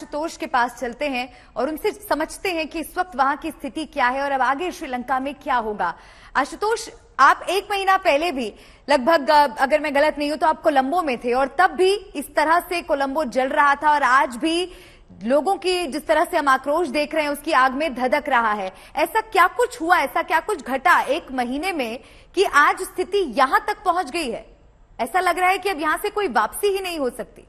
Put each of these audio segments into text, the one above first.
आशुतोष के पास चलते हैं और उनसे समझते हैं कि इस वक्त वहां की स्थिति क्या है और अब आगे श्रीलंका में क्या होगा। आशुतोष, आप 1 महीना पहले भी लगभग, अगर मैं गलत नहीं हूं तो आप कोलंबो में थे और तब भी इस तरह से कोलंबो जल रहा था और आज भी लोगों की जिस तरह से हम आक्रोश देख रहे हैं उसकी आग में धधक रहा है। ऐसा क्या कुछ हुआ, ऐसा क्या कुछ घटा 1 महीने में कि आज स्थिति यहां तक पहुंच गई है? ऐसा लग रहा है कि अब यहां से कोई वापसी ही नहीं हो सकती।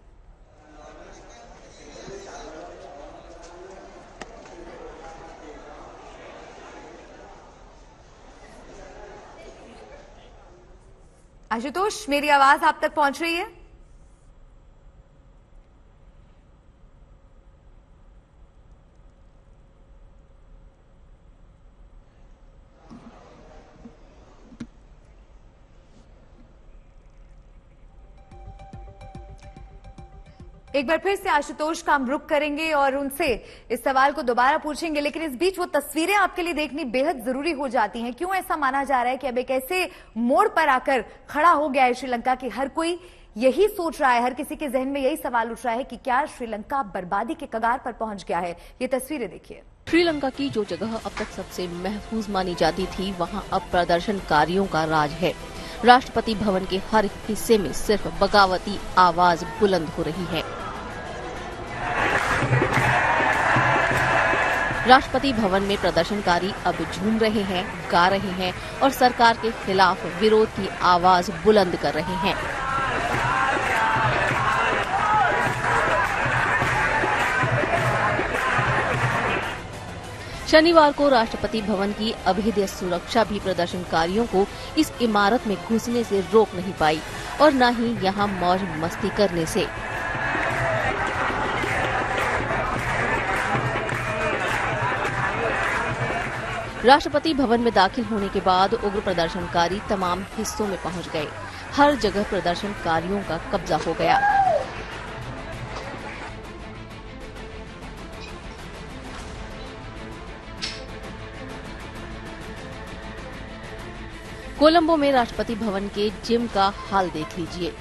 आशुतोष, मेरी आवाज आप तक पहुंच रही है? एक बार फिर से आशुतोष का हम रुख करेंगे और उनसे इस सवाल को दोबारा पूछेंगे, लेकिन इस बीच वो तस्वीरें आपके लिए देखनी बेहद जरूरी हो जाती हैं। क्यों ऐसा माना जा रहा है कि अब एक ऐसे मोड़ पर आकर खड़ा हो गया है श्रीलंका की हर कोई यही सोच रहा है, हर किसी के जहन में यही सवाल उठ रहा है कि क्या श्रीलंका बर्बादी के कगार पर पहुंच गया है। ये तस्वीरें देखिए। श्रीलंका की जो जगह अब तक सबसे महफूज मानी जाती थी, वहां अब प्रदर्शनकारियों का राज है। राष्ट्रपति भवन के हर हिस्से में सिर्फ बगावती आवाज बुलंद हो रही है। राष्ट्रपति भवन में प्रदर्शनकारी अब झूम रहे हैं, गा रहे हैं और सरकार के खिलाफ विरोध की आवाज बुलंद कर रहे हैं। शनिवार को राष्ट्रपति भवन की अभेद्य सुरक्षा भी प्रदर्शनकारियों को इस इमारत में घुसने से रोक नहीं पाई और न ही यहां मौज मस्ती करने से। राष्ट्रपति भवन में दाखिल होने के बाद उग्र प्रदर्शनकारी तमाम हिस्सों में पहुंच गए। हर जगह प्रदर्शनकारियों का कब्जा हो गया। कोलंबो में राष्ट्रपति भवन के जिम का हाल देख लीजिए।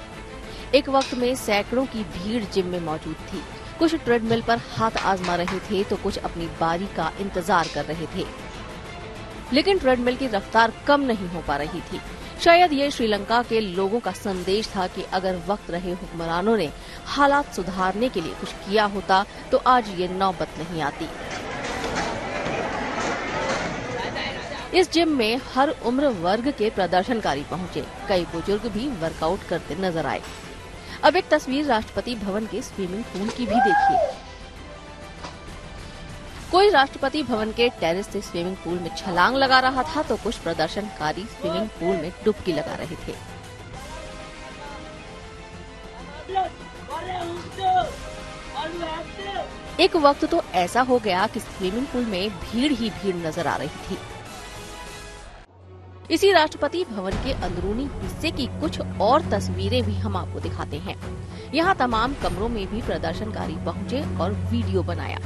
एक वक्त में सैकड़ों की भीड़ जिम में मौजूद थी। कुछ ट्रेडमिल पर हाथ आजमा रहे थे तो कुछ अपनी बारी का इंतजार कर रहे थे, लेकिन ट्रेडमिल की रफ्तार कम नहीं हो पा रही थी। शायद ये श्रीलंका के लोगों का संदेश था कि अगर वक्त रहे हुक्मरानों ने हालात सुधारने के लिए कुछ किया होता तो आज ये नौबत नहीं आती। इस जिम में हर उम्र वर्ग के प्रदर्शनकारी पहुंचे। कई बुजुर्ग भी वर्कआउट करते नजर आए। अब एक तस्वीर राष्ट्रपति भवन के स्विमिंग पूल की भी देखिए। कोई राष्ट्रपति भवन के टेरेस से स्विमिंग पूल में छलांग लगा रहा था तो कुछ प्रदर्शनकारी स्विमिंग पूल में डुबकी लगा रहे थे। एक वक्त तो ऐसा हो गया कि स्विमिंग पूल में भीड़ ही भीड़ नजर आ रही थी। इसी राष्ट्रपति भवन के अंदरूनी हिस्से की कुछ और तस्वीरें भी हम आपको दिखाते हैं। यहाँ तमाम कमरों में भी प्रदर्शनकारी पहुंचे और वीडियो बनाया।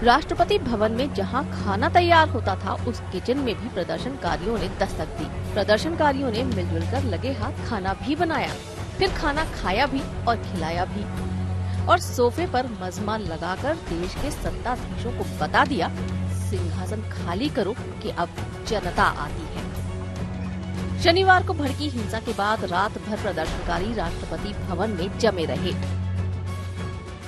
राष्ट्रपति भवन में जहां खाना तैयार होता था उस किचन में भी प्रदर्शनकारियों ने दस्तक दी। प्रदर्शनकारियों ने मिलजुल कर लगे हाथ खाना भी बनाया, फिर खाना खाया भी और खिलाया भी और सोफे पर मजमा लगाकर देश के सत्ताधीशों को बता दिया, सिंहासन खाली करो कि अब जनता आती है। शनिवार को भड़की हिंसा के बाद रात भर प्रदर्शनकारी राष्ट्रपति भवन में जमे रहे।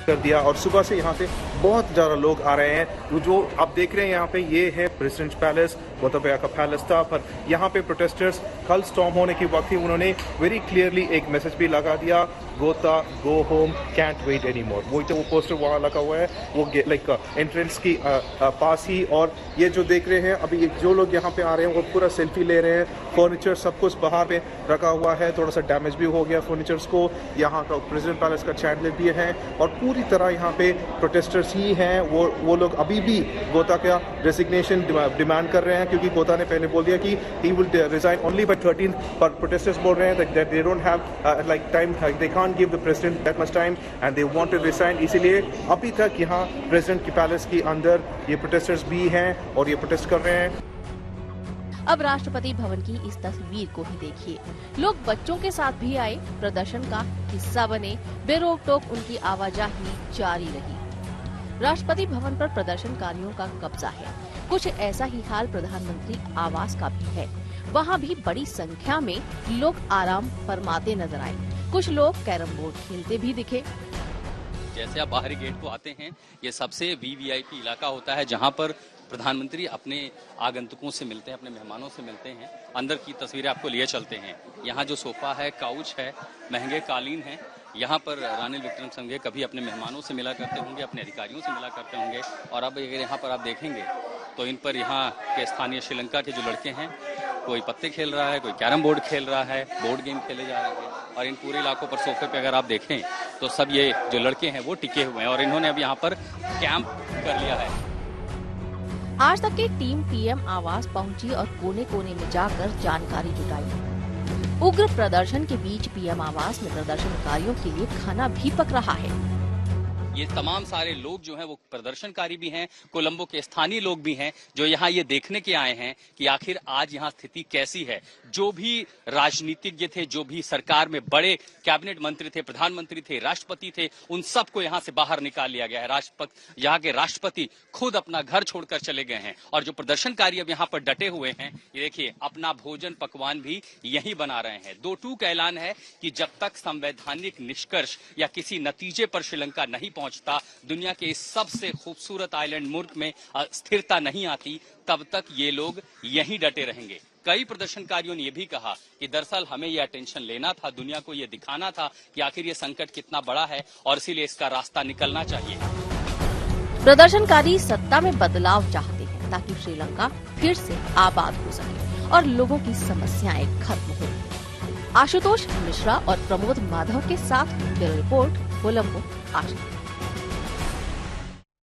कर दिया और सुबह से यहाँ पे बहुत ज्यादा लोग आ रहे हैं। जो आप देख रहे हैं यहाँ पे, ये है प्रेसिडेंट पैलेस, गोताबाया का पैलेस था। पर यहाँ पे प्रोटेस्टर्स कल स्टॉर्म होने के वक्त ही उन्होंने वेरी क्लियरली एक मैसेज भी लगा दिया, gotta go home can't wait any. वो पोस्टर वहाँ लगा हुआ है, वो लाइक एंट्रेंस की पास ही। और ये जो देख रहे हैं अभी, जो लोग यहाँ पे आ रहे हैं वो पूरा सेल्फी ले रहे हैं। फर्नीचर सब कुछ बाहर पे रखा हुआ है, थोड़ा सा डैमेज भी हो गया फर्नीचर्स को। यहाँ का प्रेसिडेंट पैलेस का चैंडलर भी है और पूरी तरह यहाँ पे प्रोटेस्टर्स ही हैं। वो लोग अभी भी गोता का रेजिग्नेशन डिमांड कर रहे हैं, क्योंकि गोता ने पहले बोल दिया कि he will resign only by 13। पर प्रोटेस्टर्स बोल रहे हैं that they don't have like time, they can't give the president that much time and they want to resign. इसीलिए अभी तक यहाँ प्रेसिडेंट के पैलेस के अंदर ये प्रोटेस्टर्स भी हैं और ये प्रोटेस्ट कर रहे हैं। अब राष्ट्रपति भवन की इस तस्वीर को ही देखिए। लोग बच्चों के साथ भी आए, प्रदर्शन का हिस्सा बने, बेरोक टोक उनकी आवाजाही जारी रही। राष्ट्रपति भवन पर प्रदर्शनकारियों का कब्जा है। कुछ ऐसा ही हाल प्रधानमंत्री आवास का भी है। वहाँ भी बड़ी संख्या में लोग आराम फरमाते नजर आए। कुछ लोग कैरम बोर्ड खेलते भी दिखे। जैसे आप बाहरी गेट को आते हैं, ये सबसे वीवीआईपी इलाका होता है जहाँ पर प्रधानमंत्री अपने आगंतुकों से मिलते हैं, अपने मेहमानों से मिलते हैं। अंदर की तस्वीरें आपको लिए चलते हैं। यहाँ जो सोफा है, काउच है, महंगे कालीन है, यहाँ पर रानिल विक्रमसिंघे कभी अपने मेहमानों से मिला करते होंगे, अपने अधिकारियों से मिला करते होंगे। और अब अगर यहाँ पर आप देखेंगे तो इन पर यहाँ के स्थानीय श्रीलंका के जो लड़के हैं, कोई पत्ते खेल रहा है, कोई कैरम बोर्ड खेल रहा है, बोर्ड गेम खेले जा रहे हैं। और इन पूरे इलाकों पर सोफे पे अगर आप देखें तो सब ये जो लड़के हैं वो टिके हुए हैं और इन्होंने अब यहाँ पर कैंप कर लिया है। आज तक की टीम पीएम आवास पहुंची और कोने कोने में जाकर जानकारी जुटाई। उग्र प्रदर्शन के बीच पीएम आवास में प्रदर्शनकारियों के लिए खाना भी पक रहा है। ये तमाम सारे लोग जो हैं वो प्रदर्शनकारी भी हैं, कोलंबो के स्थानीय लोग भी हैं जो यहाँ ये देखने के आए हैं कि आखिर आज यहाँ स्थिति कैसी है। जो भी राजनीतिज्ञ थे, जो भी सरकार में बड़े कैबिनेट मंत्री थे, प्रधानमंत्री थे, राष्ट्रपति थे, उन सबको यहाँ से बाहर निकाल लिया गया है। यहाँ के राष्ट्रपति खुद अपना घर छोड़कर चले गए हैं और जो प्रदर्शनकारी अब यहाँ पर डटे हुए हैं, ये देखिए अपना भोजन पकवान भी यही बना रहे हैं। 2-2 का ऐलान है कि जब तक संवैधानिक निष्कर्ष या किसी नतीजे पर श्रीलंका नहीं पहुंचता, दुनिया के इस सबसे खूबसूरत आइलैंड मुल्क में स्थिरता नहीं आती, तब तक ये लोग यहीं डटे रहेंगे। कई प्रदर्शनकारियों ने यह भी कहा कि दरअसल हमें ये अटेंशन लेना था, दुनिया को ये दिखाना था कि आखिर ये संकट कितना बड़ा है और इसीलिए इसका रास्ता निकलना चाहिए। प्रदर्शनकारी सत्ता में बदलाव चाहते हैं ताकि श्रीलंका फिर से आबाद हो सके और लोगों की समस्याएं खत्म हो। आशुतोष मिश्रा और प्रमोद माधव के साथ ब्यूरो रिपोर्ट, कोलंबो, आज।